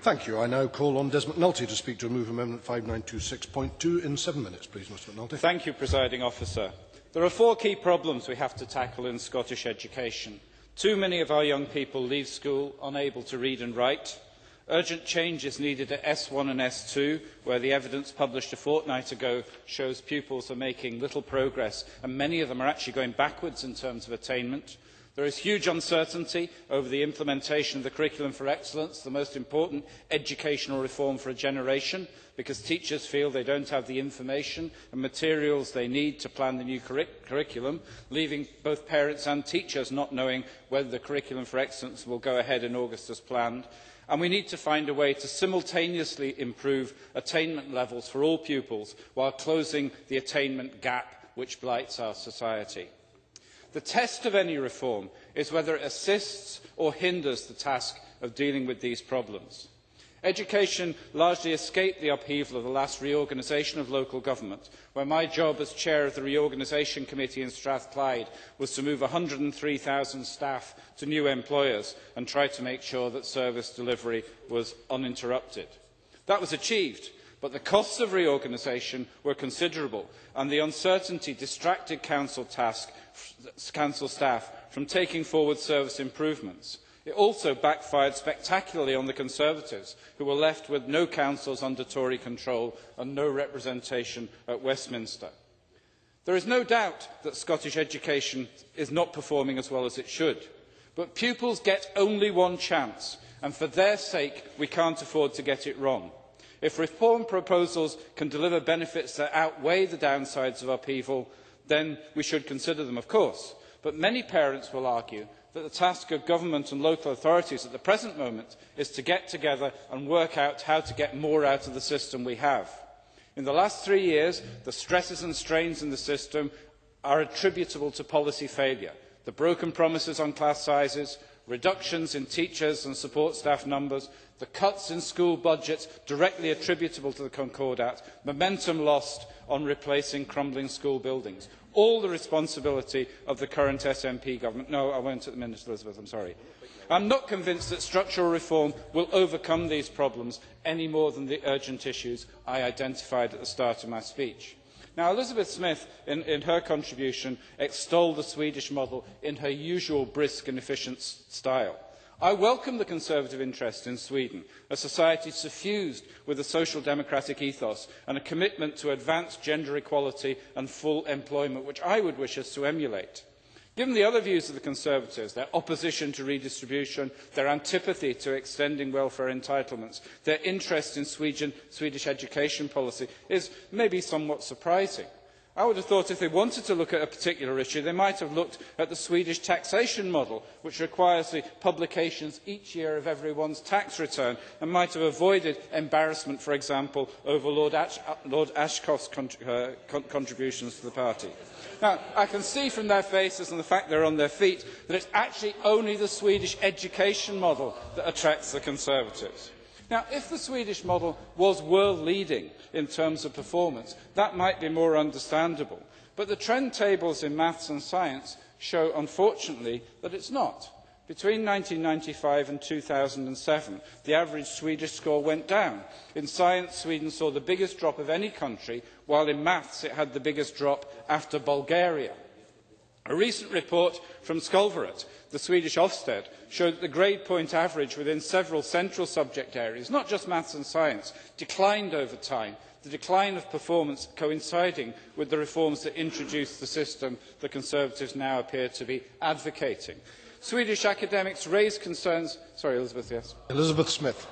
Thank you. I now call on Des McNulty to speak to move Amendment 5926.2 in 7 minutes, please, Mr McNulty. Thank you, Presiding Officer. There are 4 key problems we have to tackle in Scottish education. Too many of our young people leave school unable to read and write. Urgent change is needed at S1 and S2, where the evidence published a fortnight ago shows pupils are making little progress, and many of them are actually going backwards in terms of attainment. There is huge uncertainty over the implementation of the Curriculum for Excellence, the most important educational reform for a generation, because teachers feel they don't have the information and materials they need to plan the new curriculum, leaving both parents and teachers not knowing whether the Curriculum for Excellence will go ahead in August as planned. And we need to find a way to simultaneously improve attainment levels for all pupils while closing the attainment gap which blights our society. The test of any reform is whether it assists or hinders the task of dealing with these problems. Education largely escaped the upheaval of the last reorganisation of local government, where my job as chair of the Reorganisation Committee in Strathclyde was to move 103,000 staff to new employers and try to make sure that service delivery was uninterrupted. That was achieved, but the costs of reorganisation were considerable, and the uncertainty distracted council staff from taking forward service improvements. It also backfired spectacularly on the Conservatives, who were left with no councils under Tory control and no representation at Westminster. There is no doubt that Scottish education is not performing as well as it should, but pupils get only one chance, and for their sake we can't afford to get it wrong. If reform proposals can deliver benefits that outweigh the downsides of upheaval, then we should consider them, of course. But many parents will argue that the task of government and local authorities at the present moment is to get together and work out how to get more out of the system we have. In the last 3 years, the stresses and strains in the system are attributable to policy failure. The broken promises on class sizes, reductions in teachers and support staff numbers, the cuts in school budgets directly attributable to the Concordat, momentum lost on replacing crumbling school buildings. All the responsibility of the current SNP government. No, I won't at the minute, Elizabeth, I'm sorry. I'm not convinced that structural reform will overcome these problems any more than the urgent issues I identified at the start of my speech. Now, Elizabeth Smith, in her contribution, extolled the Swedish model in her usual brisk and efficient style. I welcome the Conservative interest in Sweden, a society suffused with a social democratic ethos and a commitment to advance gender equality and full employment, which I would wish us to emulate. Given the other views of the Conservatives, their opposition to redistribution, their antipathy to extending welfare entitlements, their interest in Swedish education policy is maybe somewhat surprising. I would have thought if they wanted to look at a particular issue, they might have looked at the Swedish taxation model, which requires the publications each year of everyone's tax return, and might have avoided embarrassment, for example, over Lord Ashcroft's contributions to the party. Now, I can see from their faces and the fact they're on their feet that it's actually only the Swedish education model that attracts the Conservatives. Now, if the Swedish model was world-leading in terms of performance, that might be more understandable. But the trend tables in maths and science show, unfortunately, that it's not. Between 1995 and 2007, the average Swedish score went down. In science, Sweden saw the biggest drop of any country, while in maths it had the biggest drop after Bulgaria. A recent report from Skolvereit, the Swedish Ofsted, showed that the grade point average within several central subject areas, not just maths and science, declined over time, the decline of performance coinciding with the reforms that introduced the system the Conservatives now appear to be advocating. Swedish academics raised concerns... Sorry, Elizabeth, yes. Elizabeth Smith.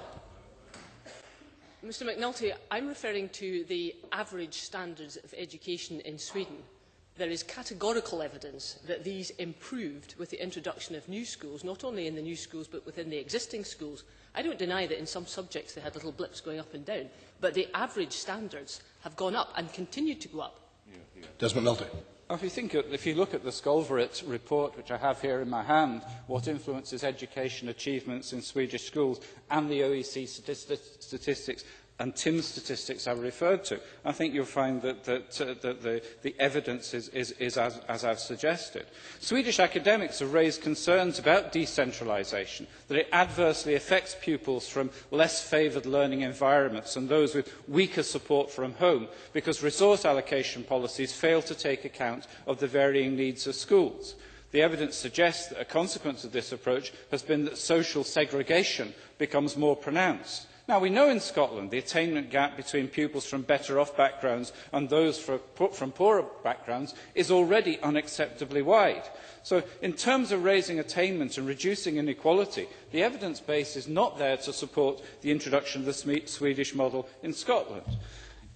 Mr McNulty, I'm referring to the average standards of education in Sweden. There is categorical evidence that these improved with the introduction of new schools, not only in the new schools but within the existing schools. I don't deny that in some subjects they had little blips going up and down, but the average standards have gone up and continue to go up. Des McNulty. If you look at the Skolvereit report, which I have here in my hand, what influences education achievements in Swedish schools, and the OECD statistics, and Tim's statistics I referred to. I think you'll find that the evidence is as I've suggested. Swedish academics have raised concerns about decentralisation, that it adversely affects pupils from less favoured learning environments and those with weaker support from home, because resource allocation policies fail to take account of the varying needs of schools. The evidence suggests that a consequence of this approach has been that social segregation becomes more pronounced. Now, we know in Scotland the attainment gap between pupils from better-off backgrounds and those from poorer backgrounds is already unacceptably wide. So, in terms of raising attainment and reducing inequality, the evidence base is not there to support the introduction of the Swedish model in Scotland.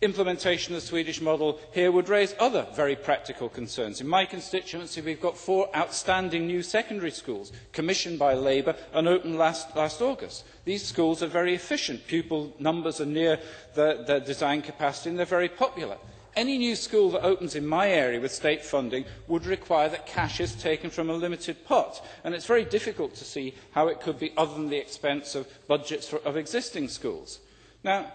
Implementation of the Swedish model here would raise other very practical concerns. In my constituency, we've got 4 outstanding new secondary schools, commissioned by Labour and opened last August. These schools are very efficient. Pupil numbers are near their design capacity and they're very popular. Any new school that opens in my area with state funding would require that cash is taken from a limited pot, and it's very difficult to see how it could be other than the expense of budgets of existing schools. Now,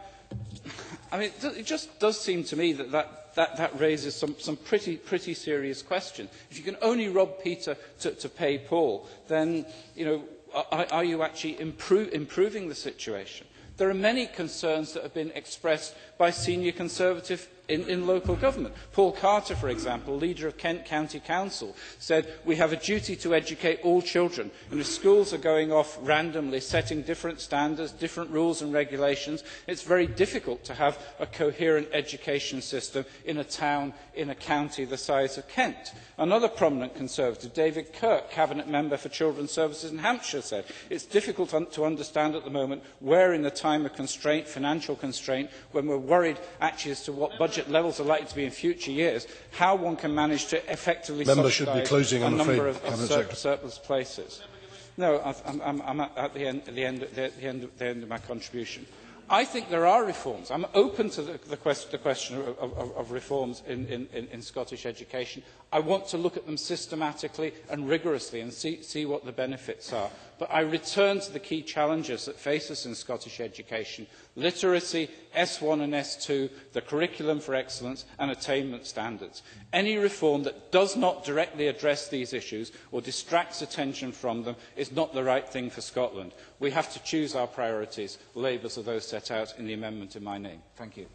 I mean, it just does seem to me that raises some pretty serious questions. If you can only rob Peter to pay Paul, then, you know, are you actually improving the situation? There are many concerns that have been expressed by senior Conservative in local government. Paul Carter, for example, leader of Kent County Council, said, "We have a duty to educate all children, and if schools are going off randomly, setting different standards, different rules and regulations, it's very difficult to have a coherent education system in a town, in a county the size of Kent." Another prominent Conservative, David Kirk, Cabinet Member for Children's Services in Hampshire, said, "It's difficult to understand at the moment where in the time of constraint, financial constraint, when we're worried actually as to what budget levels are likely to be in future years, how one can manage to effectively subsidise a number of surplus places." No, I'm at the end of my contribution. I think there are reforms. I'm open to the question of reforms in Scottish education. I want to look at them systematically and rigorously and see what the benefits are. But I return to the key challenges that face us in Scottish education: literacy, S1 and S2, the curriculum for excellence and attainment standards. Any reform that does not directly address these issues or distracts attention from them is not the right thing for Scotland. We have to choose our priorities. Labour's are those set out in the amendment in my name. Thank you.